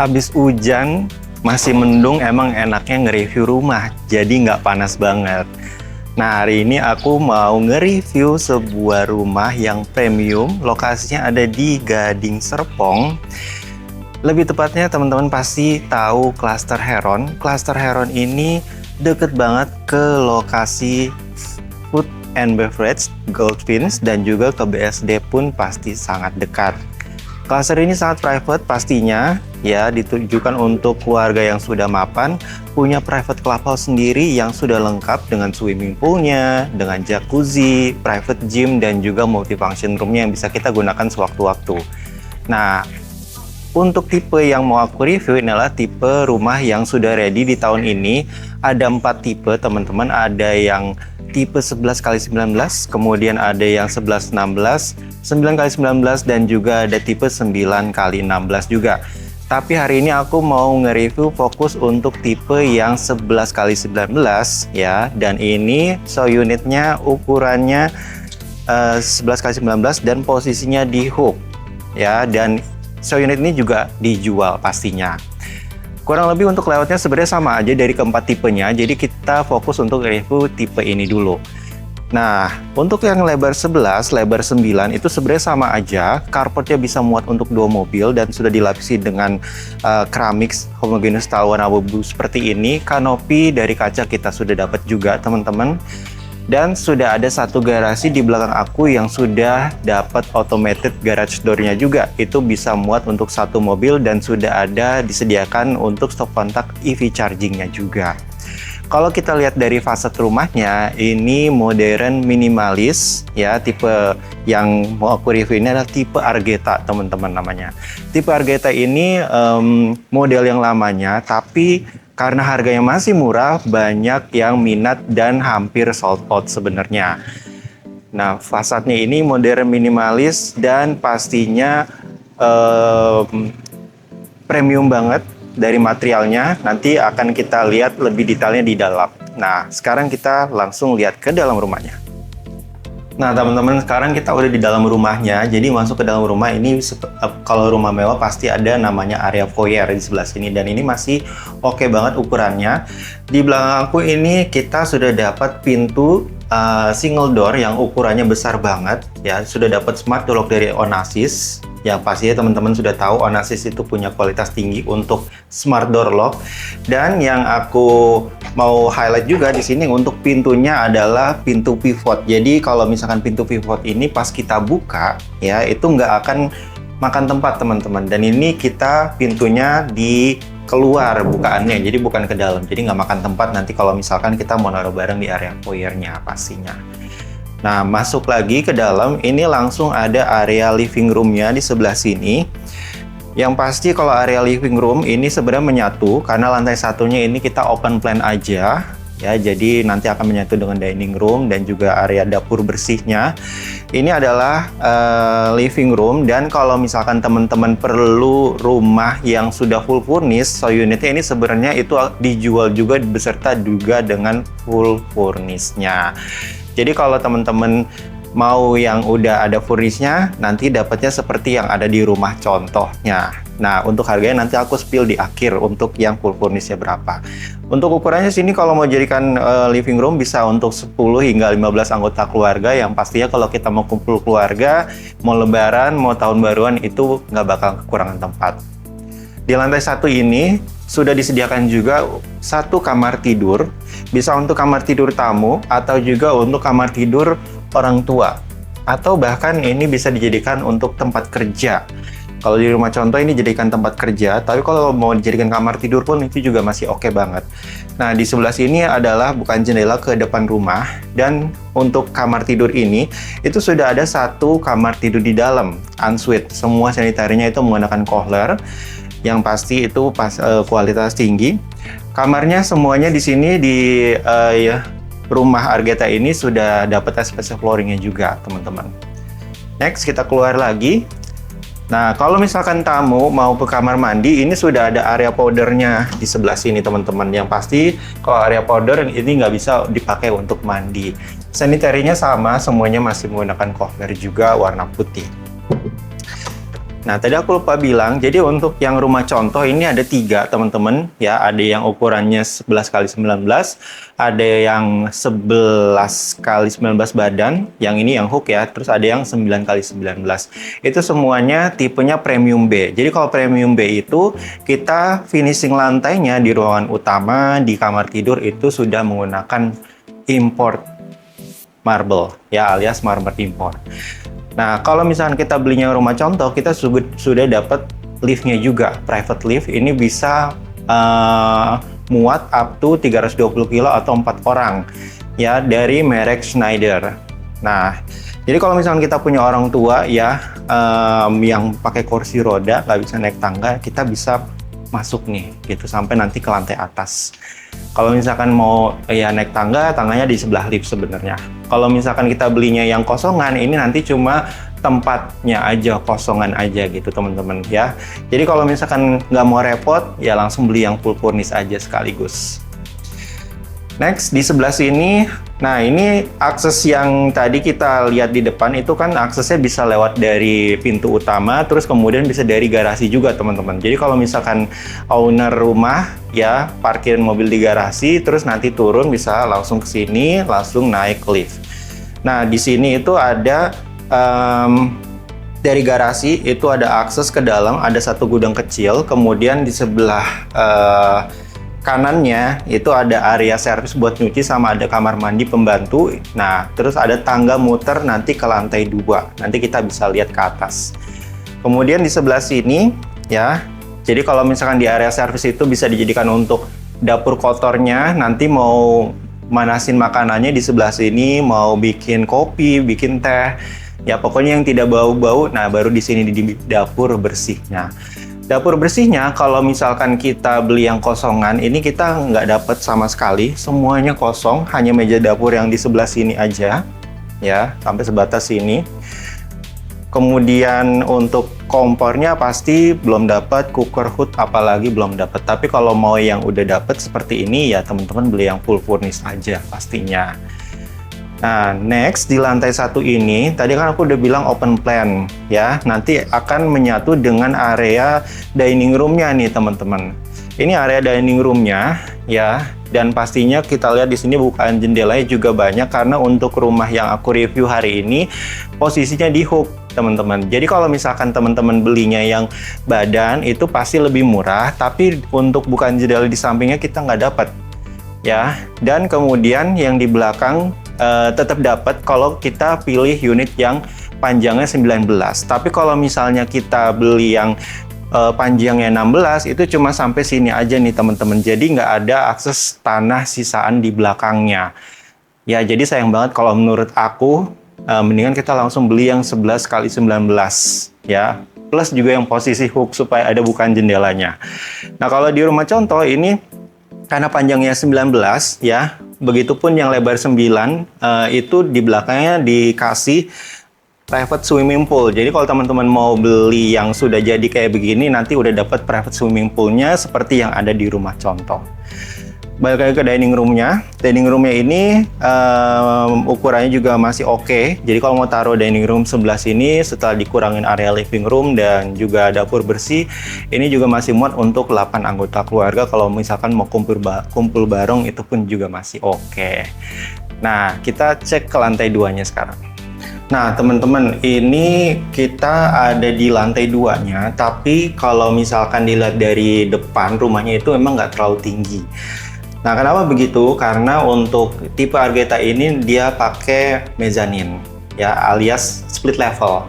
Abis hujan, masih mendung, emang enaknya nge-review rumah, jadi nggak panas banget. Nah, hari ini aku mau nge-review sebuah rumah yang premium, lokasinya ada di Gading Serpong. Lebih tepatnya teman-teman pasti tahu Cluster Heron. Cluster Heron ini deket banget ke lokasi Food and Beverage, Goldfinch, dan juga ke BSD pun pasti sangat dekat. Cluster ini sangat private pastinya, ya, ditujukan untuk keluarga yang sudah mapan, punya private clubhouse sendiri yang sudah lengkap dengan swimming poolnya, dengan jacuzzi, private gym, dan juga multifunction roomnya yang bisa kita gunakan sewaktu-waktu. Nah, untuk tipe yang mau aku review inilah tipe rumah yang sudah ready di tahun ini. Ada 4 tipe teman-teman, ada yang tipe 11x19, kemudian ada yang 11-16, 9x19, dan juga ada tipe 9x16 juga. Tapi hari ini aku mau nge-review fokus untuk tipe yang 11x19 ya. Dan ini show unitnya ukurannya 11x19 dan posisinya di hook ya. Dan show unit ini juga dijual pastinya. Kurang lebih untuk layoutnya sebenarnya sama aja dari keempat tipenya, jadi kita fokus untuk review tipe ini dulu. Nah, untuk yang lebar 11, lebar 9 itu sebenarnya sama aja, carportnya bisa muat untuk 2 mobil dan sudah dilapisi dengan keramik homogeneous style warna abu-abu seperti ini. Kanopi dari kaca kita sudah dapat juga teman-teman. Dan sudah ada satu garasi di belakang aku yang sudah dapat automated garage door-nya juga. Itu bisa muat untuk 1 mobil dan sudah ada disediakan untuk stop kontak EV charging-nya juga. Kalau kita lihat dari fasad rumahnya, ini modern minimalis ya, tipe yang mau aku review ini adalah tipe Argeta teman-teman namanya. Tipe Argeta ini model yang lamanya, tapi karena harganya masih murah, banyak yang minat dan hampir sold out sebenarnya. Nah, fasadnya ini modern minimalis dan pastinya premium banget dari materialnya. Nanti akan kita lihat lebih detailnya di dalam. Nah, sekarang kita langsung lihat ke dalam rumahnya. Nah, teman-teman, sekarang kita udah di dalam rumahnya. Jadi masuk ke dalam rumah ini, kalau rumah mewah pasti ada namanya area foyer di sebelah sini. Dan ini masih oke banget ukurannya. Di belakang aku ini kita sudah dapat pintu single door yang ukurannya besar banget. Ya, sudah dapat smart door lock dari Onassis. Yang pastinya teman-teman sudah tahu Onassis itu punya kualitas tinggi untuk smart door lock. Dan yang aku mau highlight juga di sini untuk pintunya adalah pintu pivot. Jadi kalau misalkan pintu pivot ini pas kita buka ya, itu nggak akan makan tempat teman-teman. Dan ini kita pintunya di keluar bukaannya, jadi bukan ke dalam. Jadi nggak makan tempat nanti kalau misalkan kita mau naruh barang di area foyernya pastinya. Nah, masuk lagi ke dalam, ini langsung ada area living room-nya di sebelah sini. Yang pasti kalau area living room ini sebenarnya menyatu, karena lantai satunya ini kita open plan aja. Ya, jadi nanti akan menyatu dengan dining room dan juga area dapur bersihnya. Ini adalah living room, dan kalau misalkan teman-teman perlu rumah yang sudah full furnish, so unitnya ini sebenarnya itu dijual juga beserta juga dengan full furnish-nya. Jadi kalau teman-teman mau yang udah ada furnishnya, nanti dapatnya seperti yang ada di rumah contohnya. Nah, untuk harganya nanti aku spill di akhir untuk yang full furnishnya berapa. Untuk ukurannya sini kalau mau jadikan living room bisa untuk 10 hingga 15 anggota keluarga, yang pastinya kalau kita mau kumpul keluarga, mau lebaran, mau tahun baruan itu nggak bakal kekurangan tempat. Di lantai 1 ini sudah disediakan juga 1 kamar tidur, bisa untuk kamar tidur tamu atau juga untuk kamar tidur orang tua, atau bahkan ini bisa dijadikan untuk tempat kerja. Kalau di rumah contoh ini dijadikan tempat kerja, tapi kalau mau dijadikan kamar tidur pun itu juga masih oke banget. Nah, di sebelah sini adalah bukan jendela ke depan rumah, dan untuk kamar tidur ini itu sudah ada 1 kamar tidur di dalam, ensuite. Semua sanitarinya itu menggunakan Kohler, yang pasti itu kualitas tinggi. Kamarnya semuanya di sini di rumah Argeta ini sudah dapat SPC flooringnya juga teman-teman. Next kita keluar lagi. Nah, kalau misalkan tamu mau ke kamar mandi, ini sudah ada area powdernya di sebelah sini teman-teman. Yang pasti kalau area powder ini nggak bisa dipakai untuk mandi. Sanitarinya sama, semuanya masih menggunakan Kohler juga warna putih. Nah, tadi aku lupa bilang, jadi untuk yang rumah contoh ini ada 3 teman-teman, ya. Ada yang ukurannya 11 kali 19, ada yang 11 kali 19 badan, yang ini yang hook ya, terus ada yang 9 kali 19. Itu semuanya tipenya premium B. Jadi kalau premium B itu, kita finishing lantainya di ruangan utama, di kamar tidur itu sudah menggunakan import marble, ya, alias marmer import. Nah, kalau misalkan kita belinya rumah contoh, kita sudah dapat liftnya juga, private lift. Ini bisa muat up to 320 kilo atau 4 orang, ya, dari merek Schneider. Nah, jadi kalau misalkan kita punya orang tua ya, yang pakai kursi roda, nggak bisa naik tangga, kita bisa masuk nih, gitu, sampai nanti ke lantai atas. Kalau misalkan mau ya naik tangga, tangganya di sebelah lift sebenarnya. Kalau misalkan kita belinya yang kosongan, ini nanti cuma tempatnya aja, kosongan aja gitu teman-teman ya. Jadi kalau misalkan nggak mau repot, ya langsung beli yang full furnish aja sekaligus. Next, di sebelah sini, nah ini akses yang tadi kita lihat di depan itu kan aksesnya bisa lewat dari pintu utama, terus kemudian bisa dari garasi juga teman-teman. Jadi kalau misalkan owner rumah ya parkirin mobil di garasi, terus nanti turun bisa langsung ke sini, langsung naik lift. Nah di sini itu ada dari garasi itu ada akses ke dalam, ada satu gudang kecil, kemudian di sebelah kanannya itu ada area servis buat nyuci sama ada kamar mandi pembantu. Nah, terus ada tangga muter nanti ke lantai 2. Nanti kita bisa lihat ke atas. Kemudian di sebelah sini ya. Jadi kalau misalkan di area servis itu bisa dijadikan untuk dapur kotornya, nanti mau manasin makanannya di sebelah sini, mau bikin kopi, bikin teh. Ya pokoknya yang tidak bau-bau, nah baru di sini di dapur bersihnya. Dapur bersihnya, kalau misalkan kita beli yang kosongan, ini kita nggak dapat sama sekali, semuanya kosong, hanya meja dapur yang di sebelah sini aja, ya, sampai sebatas sini. Kemudian untuk kompornya pasti belum dapat, cooker hood apalagi belum dapat. Tapi kalau mau yang udah dapat seperti ini, ya teman-teman beli yang full furnish aja pastinya. Nah, next di lantai 1 ini, tadi kan aku udah bilang open plan ya. Nanti akan menyatu dengan area dining room-nya nih, teman-teman. Ini area dining room-nya ya, dan pastinya kita lihat di sini bukaan jendelanya juga banyak karena untuk rumah yang aku review hari ini posisinya di hook, teman-teman. Jadi kalau misalkan teman-teman belinya yang badan itu pasti lebih murah, tapi untuk bukaan jendela di sampingnya kita nggak dapat. Ya, dan kemudian yang di belakang tetap dapat kalau kita pilih unit yang panjangnya 19. Tapi kalau misalnya kita beli yang panjangnya 16, itu cuma sampai sini aja nih teman-teman. Jadi nggak ada akses tanah sisaan di belakangnya. Ya, jadi sayang banget kalau menurut aku, mendingan kita langsung beli yang 11 kali 19 ya. Plus juga yang posisi hook supaya ada bukaan jendelanya. Nah, kalau di rumah contoh ini karena panjangnya 19 ya, begitupun yang lebar 9 itu di belakangnya dikasih private swimming pool. Jadi kalau teman-teman mau beli yang sudah jadi kayak begini, nanti udah dapat private swimming poolnya seperti yang ada di rumah contoh. Balik lagi ke dining room-nya. Dining room-nya ini ukurannya juga masih oke. Jadi kalau mau taruh dining room sebelah sini setelah dikurangin area living room dan juga dapur bersih, ini juga masih muat untuk 8 anggota keluarga. Kalau misalkan mau kumpul bareng itu pun juga masih oke. Nah, kita cek ke lantai 2-nya sekarang. Nah, teman-teman, ini kita ada di lantai 2-nya, tapi kalau misalkan dilihat dari depan rumahnya itu memang nggak terlalu tinggi. Nah, kenapa begitu? Karena untuk tipe Argeta ini dia pakai mezzanine, ya, alias split level.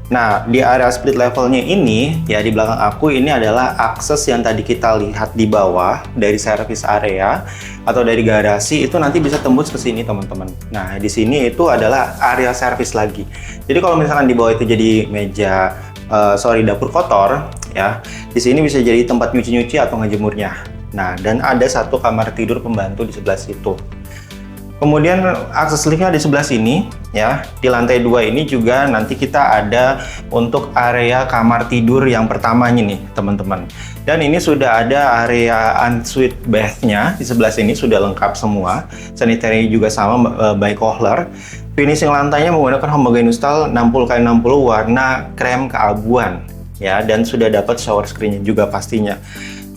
Nah, di area split levelnya ini, ya di belakang aku ini adalah akses yang tadi kita lihat di bawah dari service area atau dari garasi itu nanti bisa tembus ke sini, teman-teman. Nah, di sini itu adalah area service lagi. Jadi kalau misalkan di bawah itu jadi meja, dapur kotor, ya, di sini bisa jadi tempat nyuci-nyuci atau ngejemurnya. Nah, dan ada satu kamar tidur pembantu di sebelah situ. Kemudian akses liftnya di sebelah sini, ya. Di lantai 2 ini juga nanti kita ada untuk area kamar tidur yang pertamanya nih, teman-teman. Dan ini sudah ada area ensuite bath-nya di sebelah sini sudah lengkap semua. Sanitary juga sama by Kohler. Finishing lantainya menggunakan homogeneous tile 60x60 warna krem keabuan. ya, dan sudah dapat shower screen-nya juga pastinya.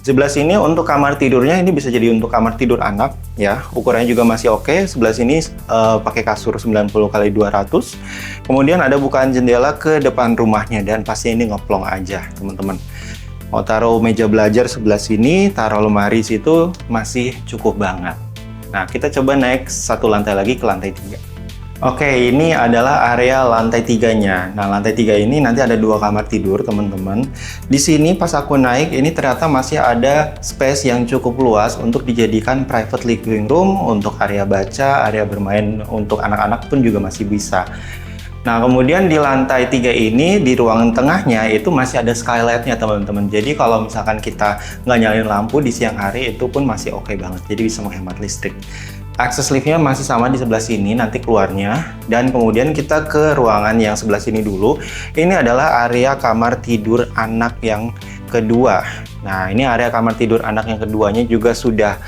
Sebelah sini untuk kamar tidurnya ini bisa jadi untuk kamar tidur anak ya, ukurannya juga masih oke. Sebelah sini pakai kasur 90x200. Kemudian ada bukaan jendela ke depan rumahnya dan pasti ini ngeplong aja teman-teman. Mau taruh meja belajar sebelah sini, taruh lemari situ masih cukup banget. Nah, kita coba naik satu lantai lagi ke lantai 3. Oke, ini adalah area lantai 3-nya. Nah, lantai 3 ini nanti ada 2 kamar tidur, teman-teman. Di sini pas aku naik, ini ternyata masih ada space yang cukup luas untuk dijadikan private living room, untuk area baca, area bermain untuk anak-anak pun juga masih bisa. Nah, kemudian di lantai 3 ini, di ruangan tengahnya itu masih ada skylight-nya, teman-teman. Jadi kalau misalkan kita nggak nyalain lampu di siang hari, itu pun masih oke banget. Jadi bisa menghemat listrik. Akses liftnya masih sama di sebelah sini nanti keluarnya, dan kemudian kita ke ruangan yang sebelah sini dulu. Ini adalah area kamar tidur anak yang kedua. Nah, ini area kamar tidur anak yang keduanya juga sudah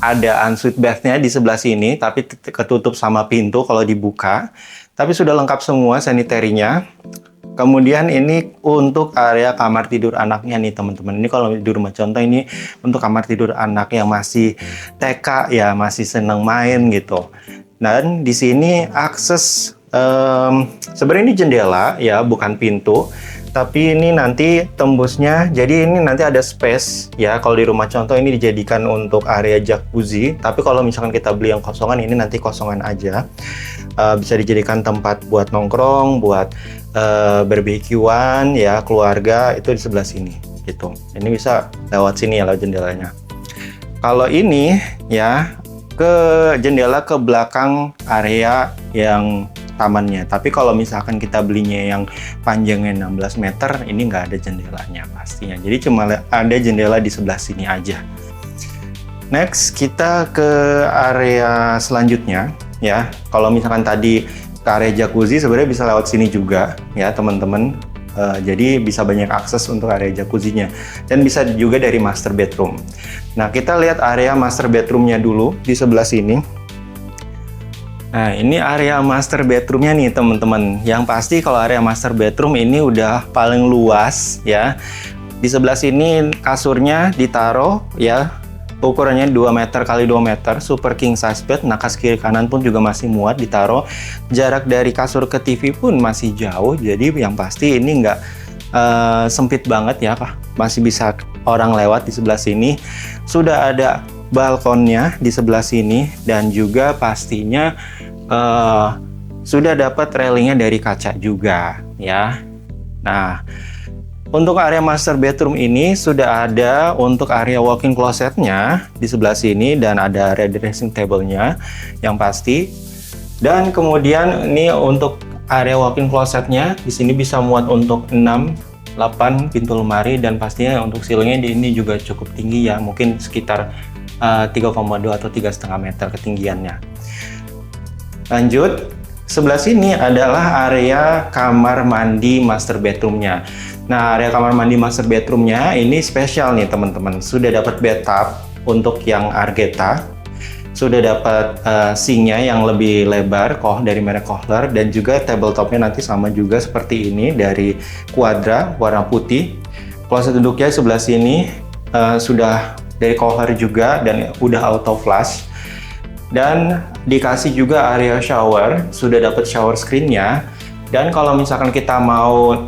ada ensuite bath-nya di sebelah sini, tapi ketutup sama pintu kalau dibuka. Tapi sudah lengkap semua sanitary-nya. Kemudian ini untuk area kamar tidur anaknya nih teman-teman. Ini kalau di rumah contoh ini untuk kamar tidur anak yang masih TK ya, masih senang main gitu. Dan di sini akses sebenarnya ini jendela ya, bukan pintu. Tapi ini nanti tembusnya, jadi ini nanti ada space ya. Kalau di rumah contoh ini dijadikan untuk area jacuzzi. Tapi kalau misalkan kita beli yang kosongan, ini nanti kosongan aja. Bisa dijadikan tempat buat nongkrong, buat barbekyuan ya, keluarga itu di sebelah sini gitu. Ini bisa lewat sini ya, lewat jendelanya. Kalau ini ya ke jendela ke belakang area yang tamannya. Tapi kalau misalkan kita belinya yang panjangnya 16 meter, ini nggak ada jendelanya pastinya. Jadi cuma ada jendela di sebelah sini aja. Next, kita ke area selanjutnya ya. Kalau misalkan tadi ke area jacuzzi, sebenarnya bisa lewat sini juga ya teman-teman. Jadi bisa banyak akses untuk area jacuzzinya, dan bisa juga dari master bedroom. Nah, kita lihat area master bedroomnya dulu di sebelah sini. Nah, ini area master bedroomnya nih teman-teman. Yang pasti kalau area master bedroom ini udah paling luas ya. Di sebelah sini kasurnya ditaruh ya, ukurannya 2 meter x 2 meter, super king size bed. Nah, kas kiri kanan pun juga masih muat ditaruh. Jarak dari kasur ke TV pun masih jauh, jadi yang pasti ini nggak sempit banget ya, masih bisa orang lewat di sebelah sini. Sudah ada balkonnya di sebelah sini, dan juga pastinya sudah dapat railingnya dari kaca juga ya. Nah, untuk area master bedroom ini sudah ada untuk area walk-in closet-nya di sebelah sini, dan ada area dressing table-nya yang pasti. Dan kemudian ini untuk area walk-in closet-nya di sini bisa muat untuk 6-8 pintu lemari, dan pastinya untuk ceilingnya ini juga cukup tinggi ya, mungkin sekitar 3,2 atau 3,5 meter ketinggiannya. Lanjut, sebelah sini adalah area kamar mandi master bedroom-nya. Nah, area kamar mandi master bedroom-nya ini spesial nih teman-teman. Sudah dapat bathtub untuk yang Argeta, sudah dapat sink-nya yang lebih lebar dari merek Kohler, dan juga tabletop-nya nanti sama juga seperti ini dari Quadra warna putih. Kloset duduknya sebelah sini sudah dari Kohler juga dan udah auto flush. Dan dikasih juga area shower, sudah dapat shower screen-nya. Dan kalau misalkan kita mau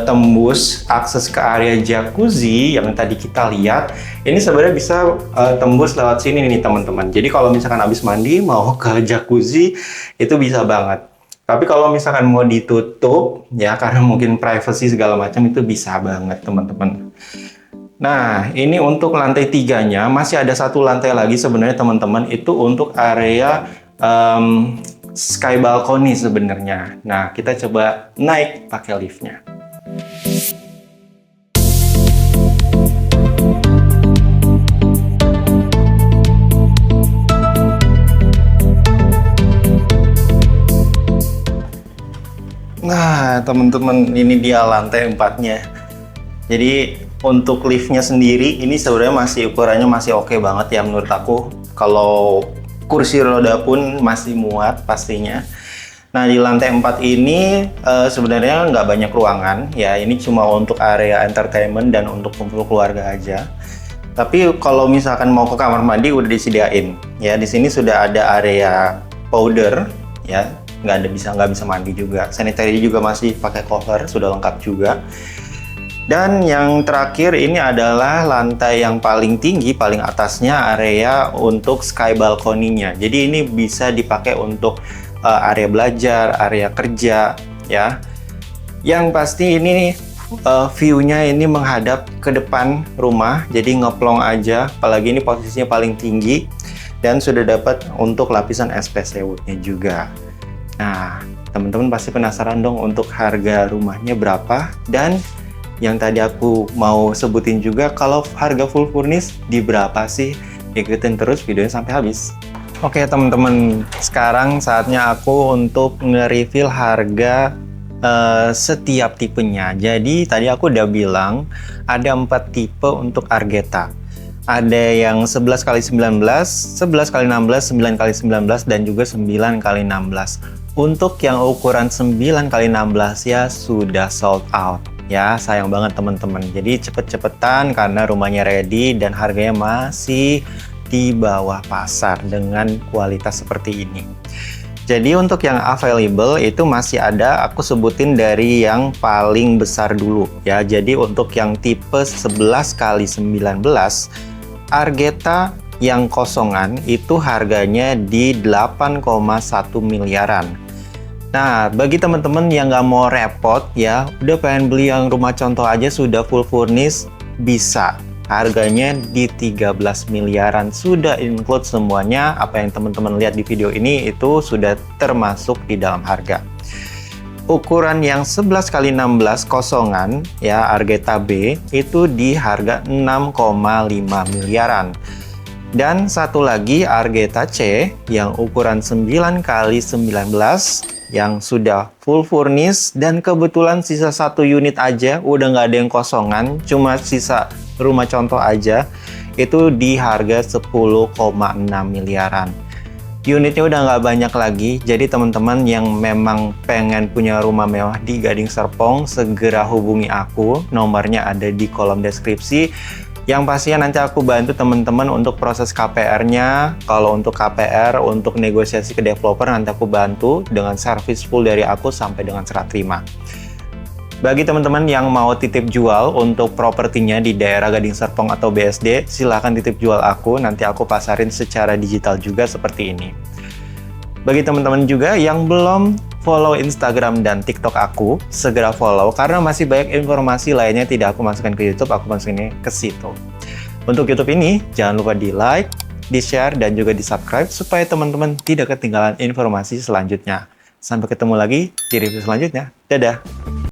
tembus akses ke area jacuzzi yang tadi kita lihat, ini sebenarnya bisa tembus lewat sini nih teman-teman. Jadi kalau misalkan habis mandi mau ke jacuzzi itu bisa banget. Tapi kalau misalkan mau ditutup ya, karena mungkin privacy segala macam, itu bisa banget teman-teman. Nah, ini untuk lantai 3-nya masih ada satu lantai lagi sebenarnya teman-teman, itu untuk area sky balcony sebenarnya. Nah, kita coba naik pakai liftnya. Nah, teman-teman, ini dia lantai 4-nya. Jadi untuk liftnya sendiri ini sebenarnya masih ukurannya masih oke banget ya menurut aku. Kalau kursi roda pun masih muat pastinya. Nah, di lantai 4 ini sebenarnya nggak banyak ruangan ya. Ini cuma untuk area entertainment dan untuk kumpul keluarga aja. Tapi kalau misalkan mau ke kamar mandi udah disediain ya. Di sini sudah ada area powder ya. Nggak bisa mandi juga. Sanitary juga masih pakai cover, sudah lengkap juga. Dan yang terakhir ini adalah lantai yang paling tinggi, paling atasnya area untuk sky balcony-nya. Jadi ini bisa dipakai untuk area belajar, area kerja, ya. Yang pasti ini view-nya ini menghadap ke depan rumah, jadi ngeplong aja. Apalagi ini posisinya paling tinggi dan sudah dapat untuk lapisan SPC wood-nya juga. Nah, teman-teman pasti penasaran dong untuk harga rumahnya berapa, dan yang tadi aku mau sebutin juga kalau harga full furnish di berapa sih. Ikutin terus videonya sampai habis. Oke teman-teman, sekarang saatnya aku untuk nge-reveal harga setiap tipenya. Jadi tadi aku udah bilang ada 4 tipe untuk Argeta. Ada yang 11x19, 11x16, 9x19, dan juga 9x16. Untuk yang ukuran 9x16 ya sudah sold out. Ya, sayang banget teman-teman. Jadi cepet-cepetan karena rumahnya ready dan harganya masih di bawah pasar dengan kualitas seperti ini. Jadi untuk yang available itu masih ada, aku sebutin dari yang paling besar dulu ya. Jadi untuk yang tipe 11x19 Argeta yang kosongan itu harganya di 8,1 miliaran. Nah, bagi teman-teman yang nggak mau repot ya, udah pengen beli yang rumah contoh aja sudah full furnish, bisa. Harganya di 13 miliaran, sudah include semuanya. Apa yang teman-teman lihat di video ini itu sudah termasuk di dalam harga. Ukuran yang 11x16 kosongan ya, Argeta B itu di harga 6,5 miliaran. Dan satu lagi Argeta C yang ukuran 9x19 yang sudah full furnish dan kebetulan sisa 1 unit aja, udah nggak ada yang kosongan, cuma sisa rumah contoh aja, itu di harga 10,6 miliaran. Unitnya udah nggak banyak lagi, jadi teman-teman yang memang pengen punya rumah mewah di Gading Serpong, segera hubungi aku, nomornya ada di kolom deskripsi. Yang pastinya nanti aku bantu teman-teman untuk proses KPR-nya. Kalau untuk KPR, untuk negosiasi ke developer, nanti aku bantu dengan service full dari aku sampai dengan serah terima. Bagi teman-teman yang mau titip jual untuk propertinya di daerah Gading Serpong atau BSD, silahkan titip jual aku, nanti aku pasarin secara digital juga seperti ini. Bagi teman-teman juga yang belum follow Instagram dan TikTok aku, segera follow karena masih banyak informasi lainnya tidak aku masukkan ke YouTube, aku masukinnya ke situ. Untuk YouTube ini, jangan lupa di like, di share, dan juga di subscribe supaya teman-teman tidak ketinggalan informasi selanjutnya. Sampai ketemu lagi di review selanjutnya. Dadah!